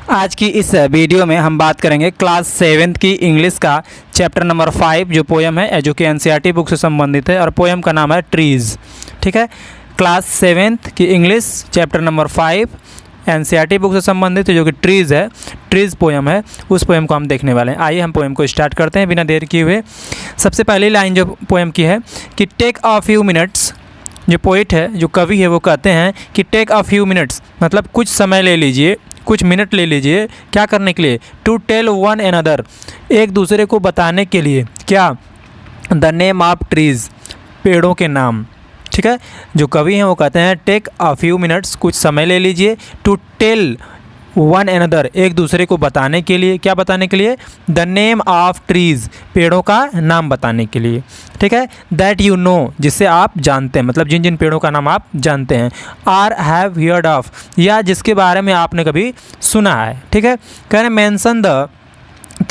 आज की इस वीडियो में हम बात करेंगे क्लास 7th की इंग्लिश का चैप्टर नंबर 5 जो पोएम है जो कि एनसीईआरटी बुक से संबंधित है और पोएम का नाम है ट्रीज़। ठीक है, क्लास 7th की English chapter number 5 NCERT book से संबंधित जो कि ट्रीज़ है, ट्रीज़ पोएम है, उस पोएम को हम देखने वाले हैं। आइए हम पोएम को स्टार्ट करते हैं बिना देर किए हुए। सबसे पहली लाइन जो पोएम की है कि टेक अ फ्यू मिनट्स, जो पोइट है जो कवि है वो कहते हैं कि टेक अ फ्यू मिनट्स मतलब कुछ समय ले लीजिए, कुछ मिनट ले लीजिए। क्या करने के लिए? टू टेल वन एनदर, एक दूसरे को बताने के लिए। क्या? द नेम ऑफ ट्रीज़, पेड़ों के नाम। ठीक है, जो कवि हैं वो कहते हैं टेक अ फ्यू मिनट्स, कुछ समय ले लीजिए। टू टेल वन एनदर, एक दूसरे को बताने के लिए। क्या बताने के लिए? द नेम ऑफ ट्रीज़, पेड़ों का नाम बताने के लिए। ठीक है, दैट यू नो, जिससे आप जानते हैं, मतलब जिन जिन पेड़ों का नाम आप जानते हैं। आर हैव हियर्ड ऑफ, या जिसके बारे में आपने कभी सुना है। ठीक है, कह रहे मेंशन द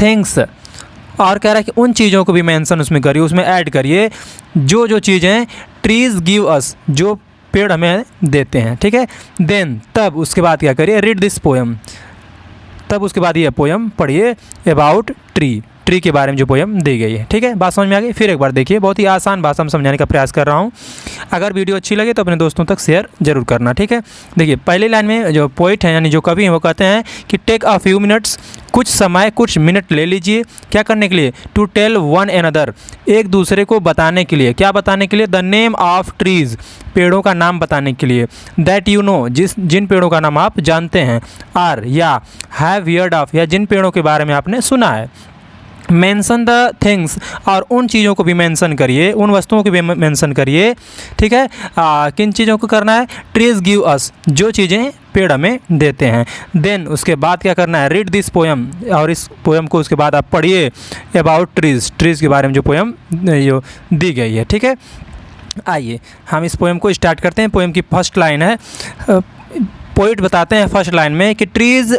थिंग्स, और कह रहा है कि उन चीज़ों को भी मेंशन उसमें करिए, उसमें ऐड करिए जो चीज़ें ट्रीज़ गिव अस, जो पेड़ हमें देते हैं। ठीक है, देन तब उसके बाद क्या करिए? रीड दिस पोएम, तब उसके बाद ये पोएम पढ़िए अबाउट ट्री, ट्री के बारे में जो पोएम दी गई है। ठीक है, बात समझ में आ गई? फिर एक बार देखिए, बहुत ही आसान भाषा में समझाने का प्रयास कर रहा हूँ। अगर वीडियो अच्छी लगे तो अपने दोस्तों तक शेयर जरूर करना। ठीक है, देखिए पहली लाइन में जो पोइट हैं यानी जो कवि हैं वो कहते हैं कि टेक अ फ्यू मिनट्स, कुछ समय, कुछ मिनट ले लीजिए। क्या करने के लिए? टू टेल वन एनदर, एक दूसरे को बताने के लिए। क्या बताने के लिए? द नेम ऑफ ट्रीज़, पेड़ों का नाम बताने के लिए। दैट यू नो, जिन पेड़ों का नाम आप जानते हैं। आर या हैव हियर्ड ऑफ, या जिन पेड़ों के बारे में आपने सुना है। मेंशन द थिंग्स, और उन चीज़ों को भी मेंशन करिए, उन वस्तुओं को भी मेंशन करिए। ठीक है, किन चीज़ों को करना है? ट्रीज़ गिव अस, जो चीज़ें पेड़ हमें देते हैं। देन उसके बाद क्या करना है? रीड दिस पोएम, और इस पोएम को उसके बाद आप पढ़िए अबाउट ट्रीज़, ट्रीज़ के बारे में जो पोएम जो दी गई है। ठीक है, आइए हम इस पोएम को स्टार्ट करते हैं। पोएम की फर्स्ट लाइन है, पोइट बताते हैं फर्स्ट लाइन में कि ट्रीज़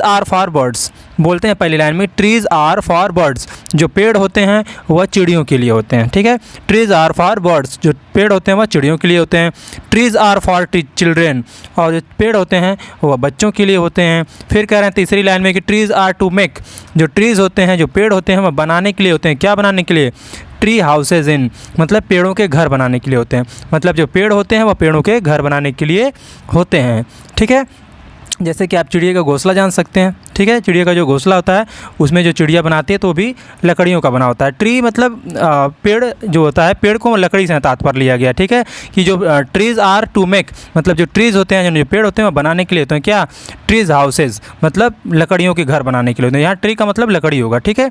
आर फॉर बर्ड्स, बोलते हैं पहली लाइन में ट्रीज़ आर फॉर बर्ड्स, जो पेड़ होते हैं वह चिड़ियों के लिए होते हैं। ठीक है, ट्रीज़ आर फॉर बर्ड्स, जो पेड़ होते हैं वह चिड़ियों के लिए होते हैं। ट्रीज़ आर फॉर चिल्ड्रेन, और जो पेड़ होते हैं वह बच्चों के लिए होते हैं। फिर कह रहे हैं तीसरी लाइन में कि ट्रीज़ आर टू मेक, जो ट्रीज़ होते हैं, जो पेड़ होते हैं वह बनाने के लिए होते हैं। क्या बनाने के लिए? ट्री हाउसेज इन, मतलब पेड़ों के घर बनाने के लिए होते हैं। मतलब जो पेड़ होते हैं वह पेड़ों के घर बनाने के लिए होते हैं। ठीक है, जैसे कि आप चिड़िया का घोंसला जान सकते हैं। ठीक है, चिड़िया का जो घोंसला होता है उसमें जो चिड़िया बनाती है तो भी लकड़ियों का बना होता है। ट्री मतलब पेड़ जो होता है, पेड़ को लकड़ी से तात्पर्य लिया गया। ठीक है, कि जो ट्रीज़ आर टू मेक, मतलब जो ट्रीज़ होते हैं, जो पेड़ होते हैं वो बनाने के लिए होते हैं। क्या? ट्रीज़ हाउसेज, मतलब लकड़ियों के घर बनाने के लिए होते हैं। यहाँ ट्री का मतलब लकड़ी होगा। ठीक है,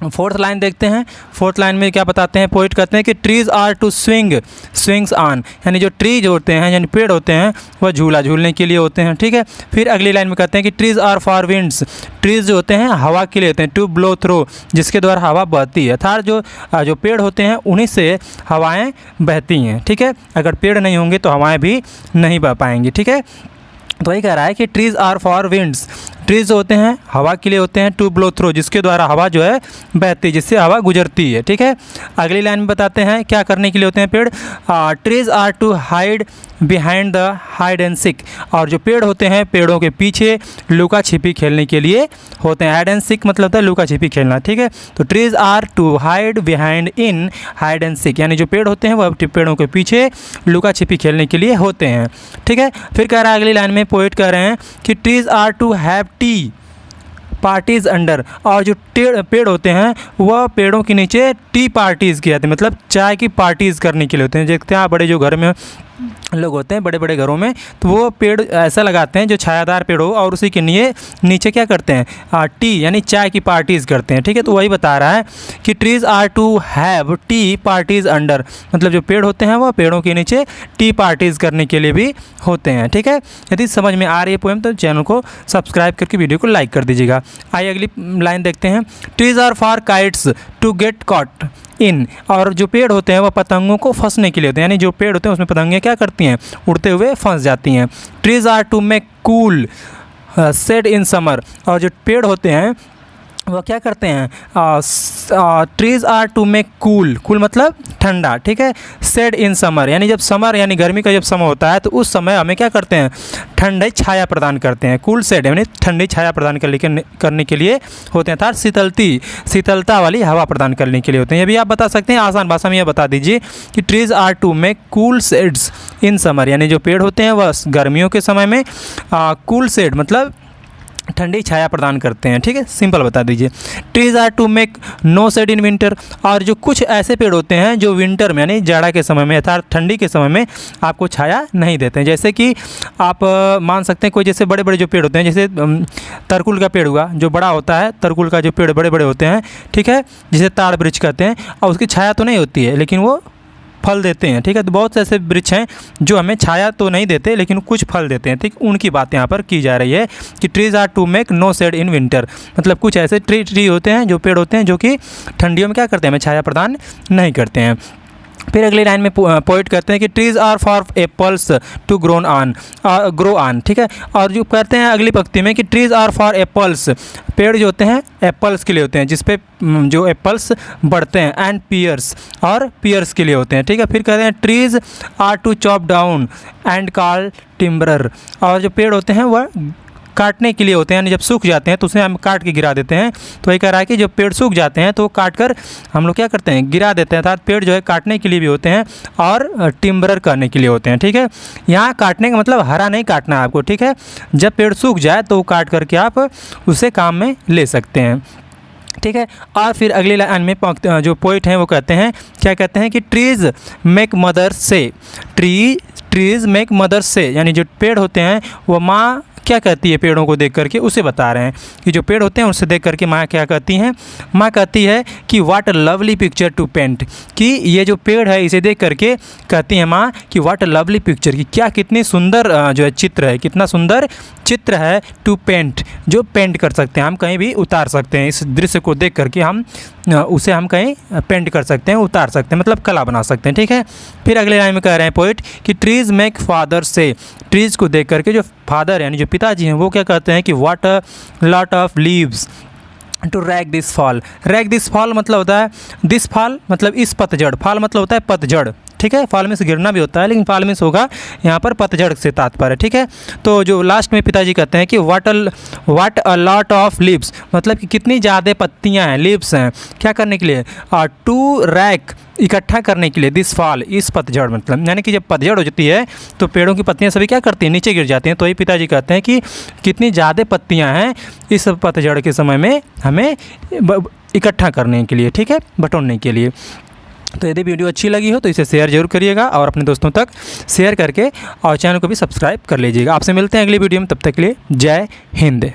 फोर्थ लाइन देखते हैं। फोर्थ लाइन में क्या बताते हैं? पोइट कहते हैं कि trees are to swings on, यानी जो ट्री जो होते हैं, यानी पेड़ होते हैं वह झूला झूलने के लिए होते हैं। ठीक है, फिर अगली लाइन में कहते हैं कि trees are for winds, trees जो होते हैं हवा के लिए होते हैं। टू ब्लो थ्रू, जिसके द्वारा हवा बहती है। अर्थात जो पेड़ होते हैं उन्हीं से हवाएँ बहती हैं। ठीक है, अगर पेड़ नहीं होंगे तो हवाएँ भी नहीं बह पाएंगी। ठीक है, तो ये कह रहा है कि trees are for winds, trees होते हैं हवा के लिए होते हैं। टू ब्लो थ्रू, जिसके द्वारा हवा जो है बहती है, जिससे हवा गुजरती है। ठीक है, अगली लाइन में बताते हैं क्या करने के लिए होते हैं पेड़। Trees are to hide behind the hide and seek, और जो पेड़ होते हैं पेड़ों के पीछे लुका छिपी खेलने के लिए होते हैं। हाइड एंड सीक मतलब होता है लुका छिपी खेलना। ठीक है, तो trees are to hide behind in hide and seek, यानी जो पेड़ होते हैं वह पेड़ों के पीछे लुका छिपी खेलने के लिए होते हैं। ठीक है, फिर कह रहा है अगली लाइन में पोइट कह रहे हैं कि trees are to have tea parties under, और जो पेड़ होते हैं वह पेड़ों के नीचे टी पार्टीज़ की जाती है, मतलब चाय की पार्टीज़ करने के लिए होते हैं। देखते हैं आप बड़े जो घर में लोग होते हैं, बड़े बड़े घरों में, तो वो पेड़ ऐसा लगाते हैं जो छायादार पेड़ हो, और उसी के नीचे क्या करते हैं? टी यानी चाय की पार्टीज़ करते हैं। ठीक है, तो वही बता रहा है कि trees are to have tea parties under, मतलब जो पेड़ होते हैं वह पेड़ों के नीचे टी पार्टीज़ करने के लिए भी होते हैं। ठीक है, यदि समझ में आ रही है पोएम तो चैनल को सब्सक्राइब करके वीडियो को लाइक कर दीजिएगा। आइए अगली लाइन देखते हैं। Trees are for kites to get caught in, और जो पेड़ होते हैं वह पतंगों को फंसने के लिए होते हैं, यानी जो पेड़ होते हैं उसमें पतंगें क्या करती हैं? उड़ते हुए फंस जाती हैं। Trees are to make cool shade in summer, और जो पेड़ होते हैं वो क्या करते हैं, trees are to make cool, cool मतलब ठंडा, ठीक है। शेड इन समर, यानी जब समर यानी गर्मी का जब समय होता है तो उस समय हमें क्या करते हैं, ठंडी छाया प्रदान करते हैं। कूल शेड यानी ठंडी छाया प्रदान करने के लिए होते हैं, अर्थात शीतलता वाली हवा प्रदान करने के लिए होते हैं। ये भी आप बता सकते हैं, आसान भाषा में ये बता दीजिए कि trees are to make cool shades in summer, यानी जो पेड़ होते हैं वह गर्मियों के समय में कूल शेड मतलब ठंडी छाया प्रदान करते हैं, ठीक है, सिंपल बता दीजिए। Trees are to make no shade in winter, और जो कुछ ऐसे पेड़ होते हैं जो विंटर में यानी जाड़ा के समय में अर्थात ठंडी के समय में आपको छाया नहीं देते हैं। जैसे कि आप मान सकते हैं कोई जैसे बड़े बड़े जो पेड़ होते हैं, जैसे तरकुल का पेड़ हुआ जो बड़ा होता है, तरकुल का जो पेड़ बड़े बड़े होते हैं, ठीक है, जिसे ताड़ वृक्ष कहते हैं, और उसकी छाया तो नहीं होती है लेकिन वो फल देते हैं, ठीक है। तो बहुत से ऐसे वृक्ष हैं जो हमें छाया तो नहीं देते लेकिन कुछ फल देते हैं, ठीक, उनकी बात यहाँ पर की जा रही है कि trees are to make no shade in winter, मतलब कुछ ऐसे ट्री होते हैं जो पेड़ होते हैं जो कि ठंडियों में क्या करते हैं, हमें छाया प्रदान नहीं करते हैं। फिर अगली लाइन में पॉइंट करते हैं कि trees are for apples to grow on, ठीक है। और जो कहते हैं अगली पंक्ति में कि ट्रीज़ आर फॉर एप्पल्स, पेड़ जो होते हैं एप्पल्स के लिए होते हैं, जिसपे जो एप्पल्स बढ़ते हैं, एंड पियर्स, और पियर्स के लिए होते हैं, ठीक है। फिर कहते हैं trees are to chop down and call timber, और जो पेड़ होते हैं वह काटने के लिए होते हैं, यानी जब सूख जाते हैं तो उसे हम काट के गिरा देते हैं। तो ये कह रहा है कि जब पेड़ सूख जाते हैं तो काट कर हम लोग क्या करते हैं, गिरा देते हैं, अर्थात पेड़ जो है काटने के लिए भी होते हैं और टिम्बरर करने के लिए होते हैं, ठीक है। यहाँ काटने का मतलब हरा नहीं काटना है आपको, ठीक है। जब पेड़ सूख जाए तो काट करके आप उसे काम में ले सकते हैं, ठीक है। और फिर अगली लाइन में जो पॉइंट है वो कहते हैं, क्या कहते हैं कि ट्रीज़ मेक मदर से, ट्रीज़ मेक मदर से, यानी जो पेड़ होते हैं वो माँ क्या कहती है पेड़ों को देख करके, उसे बता रहे हैं कि जो पेड़ होते हैं उसे देख करके माँ क्या कहती हैं, माँ कहती है कि what a lovely picture to paint, कि ये जो पेड़ है इसे देख करके कहती हैं माँ कि व्हाट अ लवली पिक्चर, कि क्या कितनी सुंदर जो है चित्र है, कितना सुंदर चित्र है, टू पेंट जो पेंट कर सकते हैं, हम कहीं भी उतार सकते हैं, इस दृश्य को देख करके हम उसे हम कहीं पेंट कर सकते हैं, उतार सकते हैं, मतलब कला बना सकते हैं, ठीक है। फिर अगले लाइन में कह रहे हैं पोइट कि ट्रीज़ मेक फादर से, ट्रीज़ को देख करके जो फादर यानी जो पिताजी हैं वो क्या कहते हैं कि what a lot of leaves to rag this fall, rag this fall मतलब होता है दिस फॉल मतलब इस पतझड़, फॉल मतलब होता है पतझड़, ठीक है। फॉल में से गिरना भी होता है लेकिन फॉल में से होगा यहाँ पर पतझड़ से तात्पर्य, ठीक है। तो जो लास्ट में पिताजी कहते हैं कि what a lot of leaves, मतलब कि कितनी ज़्यादा पत्तियाँ हैं, लीव्स हैं, क्या करने के लिए, टू रैक इकट्ठा करने के लिए, दिस फॉल इस पतझड़, मतलब यानी कि जब पतझड़ हो जाती है तो पेड़ों की पत्तियां सभी क्या करती हैं, नीचे गिर जाती हैं। तो ये पिताजी कहते हैं कि कितनी ज़्यादा पत्तियां हैं इस पतझड़ के समय में हमें इकट्ठा करने के लिए, ठीक है, बटोरने के लिए। तो यदि वीडियो अच्छी लगी हो तो इसे शेयर जरूर करिएगा और अपने दोस्तों तक शेयर करके और चैनल को भी सब्सक्राइब कर लीजिएगा। आपसे मिलते हैं अगली वीडियो में, तब तक के लिए जय हिंद।